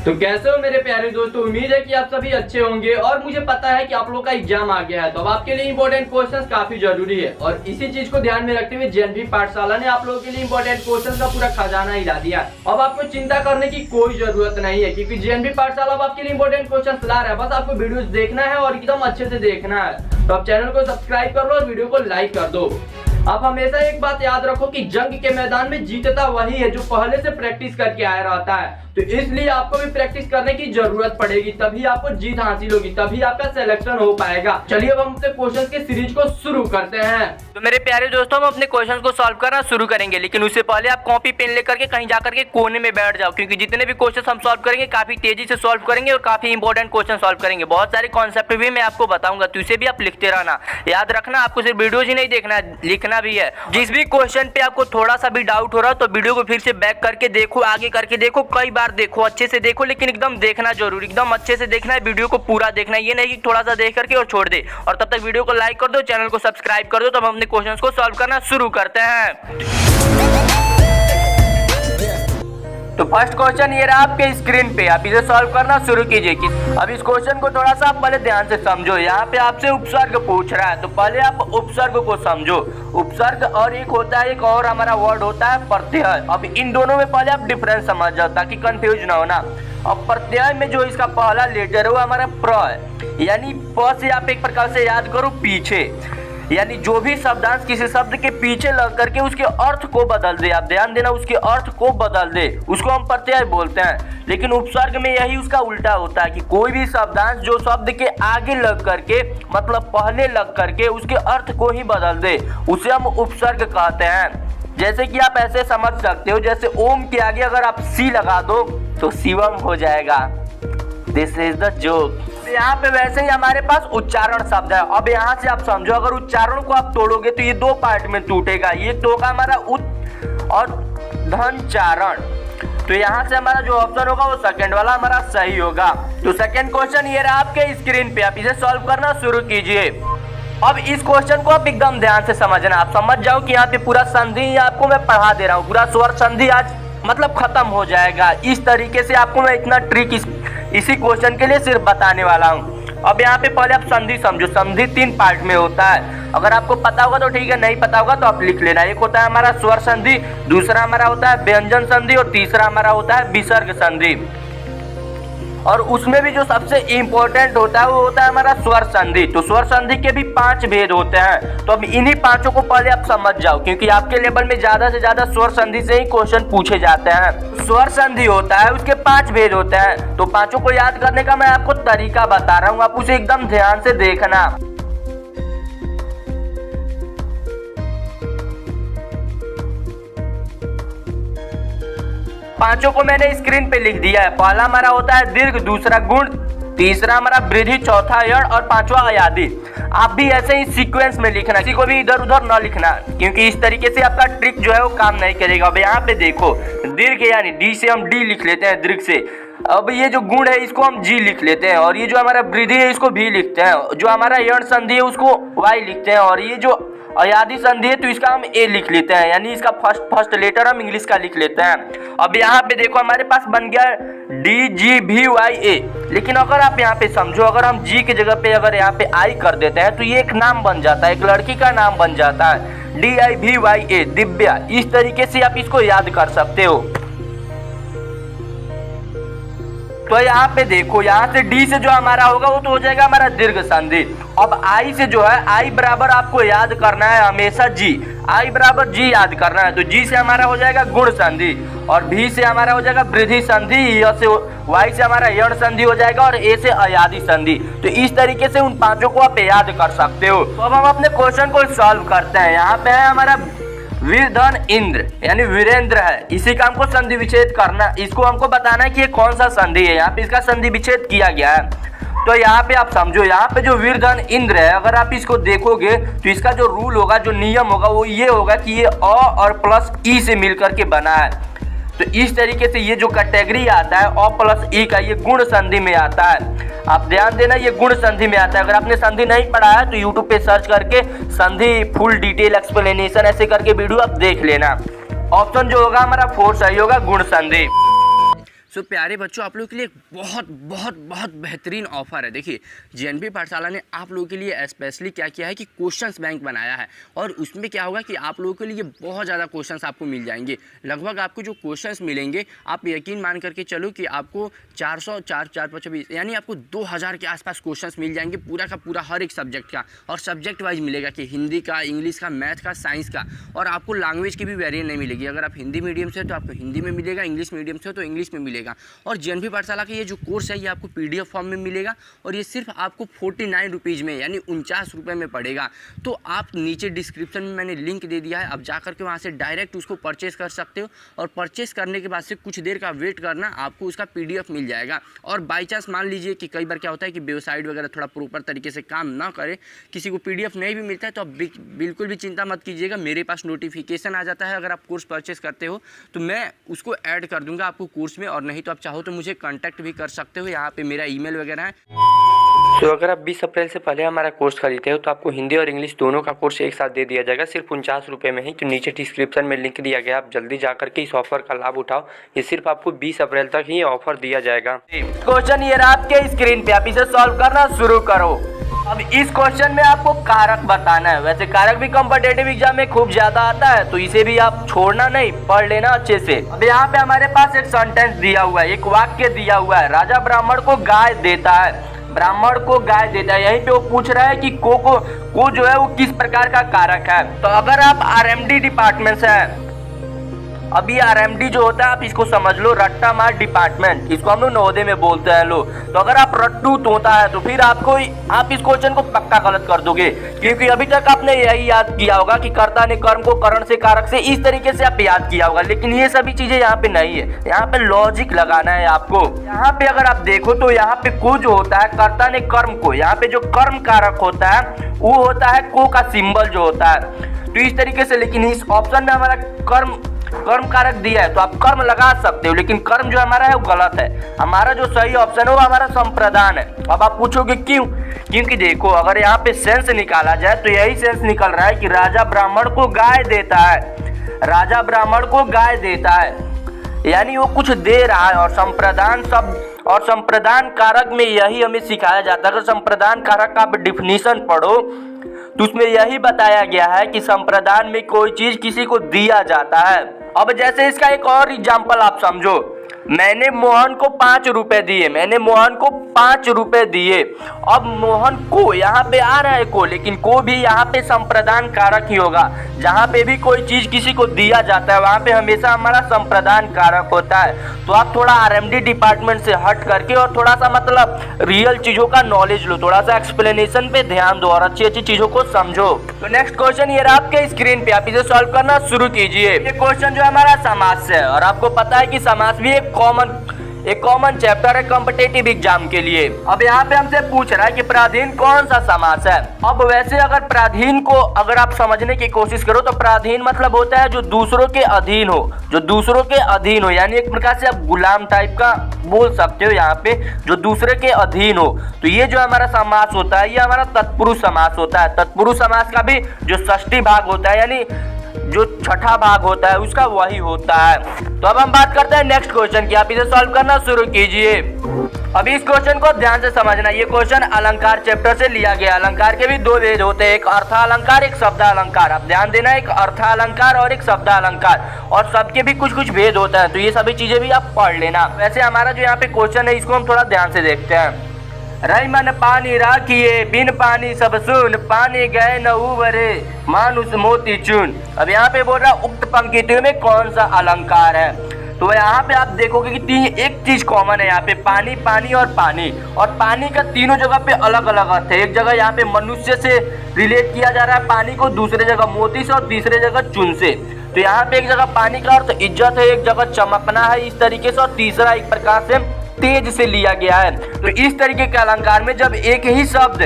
तो कैसे हो मेरे प्यारे दोस्तों, उम्मीद है कि आप सभी अच्छे होंगे। और मुझे पता है कि आप लोग का एग्जाम आ गया है, तो अब आपके लिए इंपॉर्टेंट क्वेश्चंस काफी जरूरी है। और इसी चीज को ध्यान में रखते हुए जेएनवी पाठशाला ने आप लोगों के लिए इंपॉर्टेंट क्वेश्चंस का पूरा खजाना हिला दिया। अब आपको चिंता करने की कोई जरूरत नहीं है, क्योंकि जेएनवी पाठशाला अब आपके लिए इंपॉर्टेंट क्वेश्चन ला रहा है। बस आपको वीडियो देखना है और एकदम अच्छे से देखना है। तो आप चैनल को सब्सक्राइब कर लो और वीडियो को लाइक कर दो। आप हमेशा एक बात याद रखो कि जंग के मैदान में जीतता वही है जो पहले से प्रैक्टिस करके आया रहता है। तो इसलिए आपको भी प्रैक्टिस करने की जरूरत पड़ेगी, तभी आपको जीत हासिल होगी, तभी आपका सिलेक्शन हो पाएगा। चलिए अब हम अपने क्वेश्चन के सीरीज को शुरू करते हैं। तो मेरे प्यारे दोस्तों, हम अपने क्वेश्चन को सॉल्व करना शुरू करेंगे, लेकिन उससे पहले आप कॉपी पेन लेकर के कहीं जाकर के कोने में बैठ जाओ, क्योंकि जितने भी क्वेश्चन हम सॉल्व करेंगे काफी तेजी से सॉल्व करेंगे और काफी इंपॉर्टेंट क्वेश्चन सॉल्व करेंगे। बहुत सारे कॉन्सेप्ट भी मैं आपको बताऊंगा, तो इसे भी आप लिखते रहना। याद रखना, आपको सिर्फ वीडियोज ही नहीं देखना है, लिखना भी है। जिस भी क्वेश्चन पे आपको थोड़ा सा भी डाउट हो रहा है तो वीडियो को फिर से बैक करके देखो, आगे करके देखो, कई बार देखो, अच्छे से देखो, लेकिन एकदम देखना जरूर, एकदम अच्छे से देखना है, वीडियो को पूरा देखना है। ये नहीं कि थोड़ा सा देख करके और छोड़ दे। और तब तक वीडियो को लाइक कर दो, चैनल को सब्सक्राइब कर दो। तब हम अपने क्वेश्चंस को सॉल्व करना शुरू करते हैं। तो फर्स्ट क्वेश्चन ये रहा आपके स्क्रीन पे, आप इसे सॉल्व करना शुरू कीजिए। अब इस क्वेश्चन को थोड़ा सा आप पहले ध्यान से समझो। यहाँ पे आपसे उपसर्ग पूछ रहा है, तो पहले आप उपसर्ग को समझो। उपसर्ग और एक होता है, एक और हमारा वर्ड होता है प्रत्यय। अब इन दोनों में पहले आप डिफरेंस समझ जाओ ताकि कंफ्यूज ना होना। अब प्रत्यय में जो इसका पहला लेटर है वो हमारा प्र है, यानी प से आप एक प्रकार से याद करो पीछे, यानी जो भी शब्दांश किसी शब्द के पीछे लग करके उसके अर्थ को बदल दे, आप ध्यान देना, उसके अर्थ को बदल दे, उसको हम प्रत्यय बोलते हैं। लेकिन उपसर्ग में यही उसका उल्टा होता है कि कोई भी शब्दांश जो शब्द के आगे लग करके, मतलब पहले लग करके उसके अर्थ को ही बदल दे, उसे हम उपसर्ग कहते हैं। जैसे कि आप ऐसे समझ सकते हो, जैसे ओम के आगे अगर आप सी लगा दो तो शिवम हो जाएगा। This is the joke. यहाँ पे वैसे ही हमारे पास उच्चारण शब्द है। अब यहाँ से आप समझो, अगर उच्चारण को आप तोड़ोगे तो ये दो पार्ट में टूटेगा। ये तो होगा हमारा उच्च और धनचारण। तो यहाँ से हमारा जो ऑप्शन होगा वो सेकंड वाला हमारा सही होगा। तो सेकंड क्वेश्चन ये रहा आपके स्क्रीन पे, आप इसे सॉल्व करना शुरू कीजिए। अब इस क्वेश्चन को आप एकदम ध्यान से समझना। आप समझ जाओ कि यहाँ पे पूरा संधि आपको मैं पढ़ा दे रहा हूँ, पूरा स्वर संधि आज मतलब खत्म हो जाएगा। इस तरीके से आपको मैं इतना ट्रिक इसी क्वेश्चन के लिए सिर्फ बताने वाला हूँ। अब यहाँ पे पहले आप संधि समझो। संधि 3 पार्ट में होता है, अगर आपको पता होगा तो ठीक है, नहीं पता होगा तो आप लिख लेना। एक होता है हमारा स्वर संधि, दूसरा हमारा होता है व्यंजन संधि और तीसरा हमारा होता है विसर्ग संधि। और उसमें भी जो सबसे इंपॉर्टेंट होता है वो होता है हमारा स्वर संधि। तो स्वर संधि के भी 5 भेद होते हैं। तो अब इन्हीं 5 को पहले आप समझ जाओ, क्योंकि आपके लेवल में ज्यादा से ज्यादा स्वर संधि से ही क्वेश्चन पूछे जाते हैं। स्वर संधि होता है, उसके 5 भेद होते हैं। तो 5 को याद करने का मैं आपको तरीका बता रहा हूँ, आप उसे एकदम ध्यान से देखना। पांचों को मैंने स्क्रीन पे लिख दिया है। पहला हमारा होता है दीर्घ, दूसरा गुण, तीसरा हमारा वृद्धि, चौथा यण और पांचवा अयादि। आप भी ऐसे ही सीक्वेंस में लिखना, किसी को भी इधर उधर ना लिखना, क्योंकि इस तरीके से आपका ट्रिक जो है वो काम नहीं करेगा। अब यहाँ पे देखो, दीर्घ यानी डी से हम डी लिख लेते हैं, दीर्घ से। अब ये जो गुण है इसको हम जी लिख लेते हैं, और ये जो हमारा वृद्धि है इसको भी लिखते हैं, जो हमारा यण संधि है उसको वाई लिखते हैं, और ये जो अयादि संधि है तो इसका हम ए लिख लेते हैं, यानी इसका फर्स्ट लेटर हम इंग्लिश का लिख लेते हैं। अब यहाँ पे देखो हमारे पास बन गया डी जी भी वाई ए। लेकिन अगर आप यहाँ पे समझो, अगर हम जी की जगह पे अगर यहाँ पे आई कर देते हैं तो ये एक नाम बन जाता है, एक लड़की का नाम बन जाता है, डी आई भी वाई ए, दिव्या। इस तरीके से आप इसको याद कर सकते हो। तो यहाँ पे देखो, यहाँ से डी से जो हमारा होगा वो तो हो जाएगा हमारा दीर्घ संधि। अब आई से जो है, आई बराबर आपको याद करना है हमेशा जी, आई बराबर जी याद करना है। तो जी से हमारा हो जाएगा गुण संधि, और भी से हमारा हो जाएगा वृद्धि संधि, य से वाई से हमारा यण संधि हो जाएगा, और ए से अयादि संधि। तो इस तरीके से उन 5 को आप याद कर सकते हो। तो अब हम अपने क्वेश्चन को सॉल्व करते हैं। यहाँ पे है हमारा वीरधन इंद्र, यानी वीरेंद्र है, इसी का हमको संधि विच्छेद करना, इसको हमको बताना है कि ये कौन सा संधि है। यहाँ पे इसका संधि विच्छेद किया गया है। तो यहाँ पे आप समझो, यहाँ पे जो वीरधन इंद्र है, अगर आप इसको देखोगे तो इसका जो रूल होगा, जो नियम होगा वो ये होगा कि ये अ और प्लस ई से मिलकर के बना है। तो इस तरीके से ये जो कैटेगरी आता है अ प्लस ई का, ये गुण संधि में आता है। आप ध्यान देना, ये गुण संधि में आता है। अगर आपने संधि नहीं पढ़ा है तो यूट्यूब पे सर्च करके संधि फुल डिटेल एक्सप्लेनेशन ऐसे करके वीडियो आप देख लेना। ऑप्शन जो होगा हमारा 4 सही होगा, गुण संधि। सो प्यारे बच्चों, आप लोगों के लिए एक बहुत बहुत बहुत बेहतरीन ऑफर है। देखिए, जेएनवी पाठशाला ने आप लोगों के लिए स्पेशली क्या किया है कि क्वेश्चंस बैंक बनाया है, और उसमें क्या होगा कि आप लोगों के लिए बहुत ज़्यादा क्वेश्चंस आपको मिल जाएंगे। लगभग आपको जो क्वेश्चंस मिलेंगे, आप यकीन मान करके चलो कि आपको 400 4 यानी आपको 2000 के आसपास क्वेश्चंस मिल जाएंगे, पूरा का पूरा हर एक सब्जेक्ट का। और सब्जेक्ट वाइज मिलेगा कि हिंदी का, इंग्लिश का, मैथ का, साइंस का। और आपको लैंग्वेज की भी वेरिएंट नहीं मिलेगी। अगर आप हिंदी मीडियम से हो तो आपको हिंदी में मिलेगा, इंग्लिश मीडियम से हो तो इंग्लिश में मिलेगा। और जेएनवी पाठशाला का ये जो कोर्स है, ये आपको पीडीएफ फॉर्म में मिलेगा, और ये सिर्फ आपको 49 रुपीज़ में यानी 49 रुपये में पड़ेगा। तो आप नीचे डिस्क्रिप्शन में मैंने लिंक दे दिया है, आप जा करके वहाँ से डायरेक्ट उसको परचेस कर सकते हो। और परचेस करने के बाद से कुछ देर का वेट करना, आपको उसका पीडीएफ मिल जाएगा। और बाई चांस मान लीजिए कि कई बार क्या होता है कि वेबसाइट वगैरह थोड़ा प्रॉपर तरीके से काम ना करे, किसी को पीडीएफ नहीं भी मिलता है, तो आप बिल्कुल भी चिंता मत कीजिएगा। मेरे पास नोटिफिकेशन आ जाता है अगर आप कोर्स परचेस करते हो, तो मैं उसको ऐड कर दूंगा आपको कोर्स में। और नहीं तो आप चाहो तो मुझे कांटेक्ट भी कर सकते हो, यहाँ पे मेरा ईमेल वगैरह है। तो अगर आप 20 अप्रैल से पहले हमारा कोर्स खरीदते हो तो आपको हिंदी और इंग्लिश दोनों का कोर्स एक साथ दे दिया जाएगा, सिर्फ 49 रुपये में ही। तो नीचे डिस्क्रिप्शन में लिंक दिया गया, आप जल्दी जा करके इस ऑफर का लाभ उठाओ। ये सिर्फ आपको 20 अप्रैल तक ही ऑफर दिया जाएगा। क्वेश्चन ये रहा आपके स्क्रीन पे, आप इसे सॉल्व करना शुरू करो। अब इस क्वेश्चन में आपको कारक बताना है। वैसे कारक भी कॉम्पिटिटिव एग्जाम में खूब ज्यादा आता है, तो इसे भी आप छोड़ना नहीं, पढ़ लेना अच्छे से। अब यहाँ पे हमारे पास एक सेंटेंस दिया हुआ है, एक वाक्य दिया हुआ है, राजा ब्राह्मण को गाय देता है। ब्राह्मण को गाय देता है, यहीं पे वो पूछ रहा है कि को जो है वो किस प्रकार का कारक है। तो अगर आप आरएमडी डिपार्टमेंट से है, अभी आरएमडी जो होता है आप इसको समझ लो, रट्टा मार डिपार्टमेंट, इसको हम लोग नवोदय में बोलते हैं लोग। तो अगर आप रट्टू तोता है तो फिर आप इस क्वेश्चन को पक्का गलत कर दोगे, क्योंकि अभी तक आपने यही याद किया होगा कि कर्ता ने कर्म को करण से कारक से, इस तरीके से आप याद किया होगा। लेकिन ये सभी चीजें यहाँ पे नहीं है, यहाँ पे लॉजिक लगाना है आपको। यहाँ पे अगर आप देखो तो यहाँ पे को जो होता है, कर्ता ने कर्म को, यहाँ पे जो कर्म कारक होता है वो होता है को का सिंबल जो होता है। तो इस तरीके से, लेकिन इस ऑप्शन में हमारा कर्म कारक दिया है तो आप कर्म लगा सकते हो, लेकिन कर्म जो हमारा है वो गलत है। हमारा जो सही ऑप्शन है वो हमारा संप्रदान है। अब आप पूछोगे क्यों? क्योंकि देखो, अगर यहाँ पे सेंस निकाला जाए तो यही सेंस निकल रहा है कि राजा ब्राह्मण को गाय देता है, राजा ब्राह्मण को गाय देता है, यानी वो कुछ दे रहा है। और संप्रदान शब्द और संप्रदान कारक में यही हमें सिखाया जाता है। अगर संप्रदान कारक का आप डिफिनीशन पढ़ो तो उसमें यही बताया गया है कि संप्रदान में कोई चीज किसी को दिया जाता है। अब जैसे इसका एक और एग्जाम्पल आप समझो, मैंने मोहन को 5 रुपए दिए, मैंने मोहन को 5 रुपए दिए। अब मोहन को, यहाँ पे आ रहा है को, लेकिन को भी यहाँ पे संप्रदान कारक ही होगा। जहाँ पे भी कोई चीज किसी को दिया जाता है वहाँ पे हमेशा हमारा संप्रदान कारक होता है। तो आप थोड़ा आरएमडी डिपार्टमेंट से हट करके और थोड़ा सा मतलब रियल चीजों का नॉलेज लो, थोड़ा सा एक्सप्लेनेशन पे ध्यान दो और अच्छी अच्छी चीजों को समझो। तो नेक्स्ट क्वेश्चन ये रहा आपके स्क्रीन पे, आप इसे सॉल्व करना शुरू कीजिए। ये क्वेश्चन जो हमारा समास से है, और आपको पता है कि समास भी एक कॉमन चैप्टर है कॉम्पिटिटिव एग्जाम के लिए। अब यहाँ पे हमसे पूछ रहा है कि प्राधीन कौन सा समास है। अब वैसे अगर प्राधीन को अगर आप समझने की कोशिश करो तो प्राधीन मतलब होता है जो दूसरों के अधीन हो, जो दूसरों के अधीन हो, यानी एक प्रकार से आप गुलाम टाइप का बोल सकते हो यहाँ पे, जो दूसरे के अधीन हो। तो ये जो हमारा समास होता है ये हमारा तत्पुरुष समास होता है। तत्पुरुष समास का भी जो षष्ठी भाग होता है, यानी जो छठा भाग होता है उसका वही होता है। तो अब हम बात करते हैं नेक्स्ट क्वेश्चन की, आप इसे सॉल्व करना शुरू कीजिए। अभी इस क्वेश्चन को ध्यान से समझना, ये क्वेश्चन अलंकार चैप्टर से लिया गया। अलंकार के भी 2 भेद होते हैं, एक अर्थालंकार, एक शब्दालंकार। आप ध्यान देना, एक अर्थालंकार और एक शब्दालंकार, और सबके भी कुछ कुछ भेद होता है। तो ये सभी चीजें भी आप पढ़ लेना। वैसे हमारा जो यहाँ पे क्वेश्चन है इसको हम थोड़ा ध्यान से देखते हैं। रई मन पानी राखिए, बिन पानी सब सुन, पानी गए न उबरे, मानुष मोती चुन। अब यहाँ पे बोल रहा उक्त पंक्तियों में कौन सा अलंकार है। तो यहाँ पे आप देखोगे कि एक चीज कॉमन है यहाँ पे, पानी, पानी और पानी। और पानी का तीनों जगह पे अलग अलग अर्थ है। एक जगह यहाँ पे मनुष्य से रिलेट किया जा रहा है पानी को, दूसरे जगह मोती से और तीसरे जगह चुन से। तो यहाँ पे एक जगह पानी का अर्थ इज्जत है, एक जगह चमकना है इस तरीके से, और तीसरा एक प्रकार से तेज से लिया गया है। तो इस तरीके के अलंकार में जब एक ही शब्द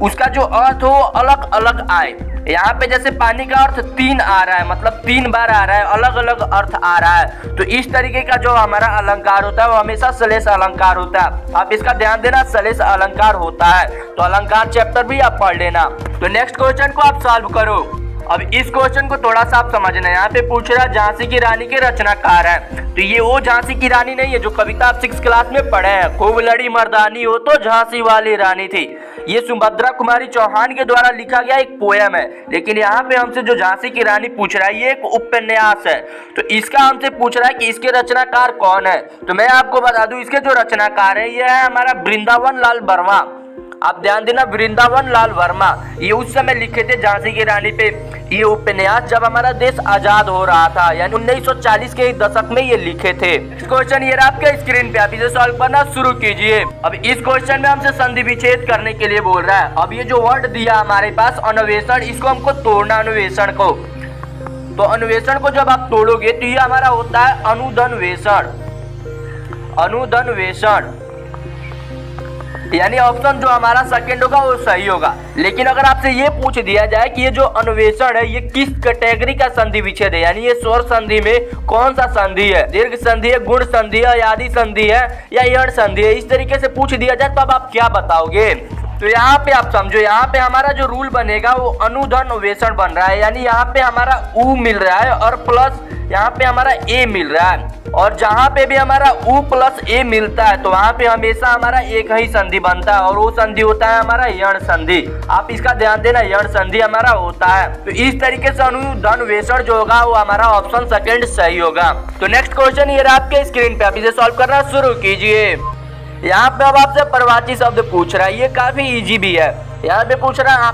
उसका जो अर्थ हो अलग अलग आए, यहाँ पे जैसे पानी का अर्थ 3 आ रहा है, मतलब 3 बार आ रहा है, अलग अलग अर्थ आ रहा है, तो इस तरीके का जो हमारा अलंकार होता है वो हमेशा सलेश अलंकार होता है। आप इसका ध्यान देना, सलेश अलंकार होता है। तो अलंकार चैप्टर भी आप पढ़ लेना। तो नेक्स्ट क्वेश्चन को आप सॉल्व करो। अब इस क्वेश्चन को थोड़ा सा आप समझना। यहाँ पे पूछ रहा है झांसी की रानी के रचनाकार हैं, तो ये वो झांसी की रानी नहीं है जो कविता आप 6th क्लास में पढ़े हैं, खूब लड़ी मर्दानी हो तो झांसी वाली रानी थी। ये सुभद्रा कुमारी चौहान के द्वारा लिखा गया एक पोयम है। लेकिन यहाँ पे हमसे जो झांसी की रानी पूछ रहा है ये एक उपन्यास है, तो इसका हमसे पूछ रहा है कि इसके रचनाकार कौन है। तो मैं आपको बता दूं इसके जो रचनाकार है ये है हमारा वृंदावन लाल वर्मा। आप ध्यान देना, वृंदावन लाल वर्मा ये उस समय लिखे थे झांसी की रानी पे ये उपन्यास जब हमारा देश आजाद हो रहा था, यानी 1940 के दशक में ये लिखे थे। क्वेश्चन ये रहा आपके स्क्रीन पे, आप इसे सॉल्व करना शुरू कीजिए। अब इस क्वेश्चन में हमसे संधि विच्छेद करने के लिए बोल रहा है। अब ये जो वर्ड दिया हमारे पास अन्वेषण, इसको हमको तोड़ना अन्वेषण को। तो अन्वेषण को जब आप तोड़ोगे तो ये हमारा होता है अनुधन्वेषण। अनुधन्वेषण यानी ऑप्शन जो हमारा सेकंड होगा वो सही होगा। लेकिन अगर आपसे ये पूछ दिया जाए कि ये जो अन्वेषण है ये किस कैटेगरी का संधि विच्छेद है, यानी ये स्वर संधि में कौन सा संधि है, दीर्घ संधि है, गुण संधि है, आदि संधि है या यण संधि है, इस तरीके से पूछ दिया जाए तो अब आप क्या बताओगे। तो यहाँ पे आप समझो, यहाँ पे हमारा जो रूल बनेगा वो अनुधन्वेषण बन रहा है, यानी यहाँ पे हमारा उ मिल रहा है और प्लस यहाँ पे हमारा ए मिल रहा है। और जहाँ पे भी हमारा उ प्लस ए मिलता है तो वहाँ पे हमेशा हमारा एक ही संधि बनता है और वो संधि होता है हमारा यण संधि। आप इसका ध्यान देना, यण संधि हमारा होता है। तो इस तरीके से अनुधन्वेषण जो होगा वो हमारा ऑप्शन सेकंड सही होगा। तो नेक्स्ट क्वेश्चन ये रहा आपके स्क्रीन पे, आप इसे सॉल्व करना शुरू कीजिए। यहाँ पे अब आपसे परवाची शब्द पूछ रहा है, ये काफी इजी भी है। यहाँ पे पूछ रहा है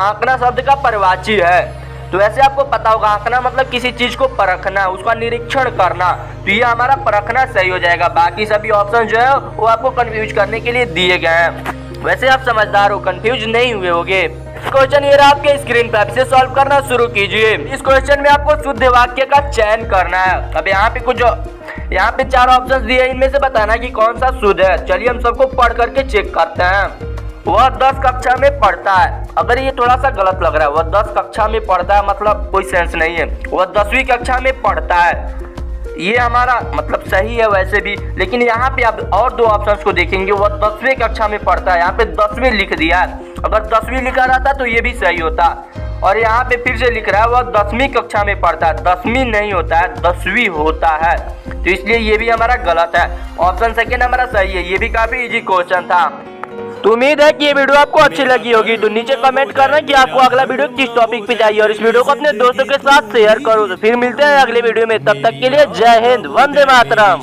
आंकना शब्द का परवाची है। तो वैसे आपको पता होगा आंकना मतलब किसी चीज को परखना, उसका निरीक्षण करना, तो ये हमारा परखना सही हो जाएगा। बाकी सभी ऑप्शन जो है वो आपको कंफ्यूज करने के लिए दिए गए हैं। वैसे आप समझदार हो, कंफ्यूज नहीं हुए होगे। क्वेश्चन ये रहा आपके स्क्रीन पे, आप इसे सॉल्व करना शुरू कीजिए। इस क्वेश्चन में आपको शुद्ध वाक्य का चयन करना है। अब यहाँ पे कुछ यहाँ पे 4 ऑप्शन दिए, इनमें से बताना कि कौन सा शुद्ध है। चलिए हम सबको पढ़ करके चेक करते हैं। वह 10 कक्षा में पढ़ता है, अगर ये थोड़ा सा गलत लग रहा है, वह 10 कक्षा में पढ़ता है मतलब कोई सेंस नहीं है। वह 10वीं कक्षा में पढ़ता है, ये हमारा मतलब सही है वैसे भी। लेकिन यहाँ पे आप और 2 ऑप्शंस को देखेंगे, वह 10वीं कक्षा में पढ़ता है, यहाँ पे 10वीं लिख दिया है। अगर 10वीं लिखा रहता तो ये भी सही होता। और यहाँ पे फिर से लिख रहा है वह 10वीं कक्षा में पढ़ता है, 10वीं नहीं होता है, 10वीं होता है, तो इसलिए ये भी हमारा गलत है। ऑप्शन सेकेंड हमारा सही है, ये भी काफी इजी क्वेश्चन था। तो उम्मीद है कि ये वीडियो आपको अच्छी लगी होगी। तो नीचे कमेंट करना कि आपको अगला वीडियो किस टॉपिक पे चाहिए और इस वीडियो को अपने दोस्तों के साथ शेयर करो। तो फिर मिलते हैं अगले वीडियो में, तब तक के लिए जय हिंद, वंदे मातरम।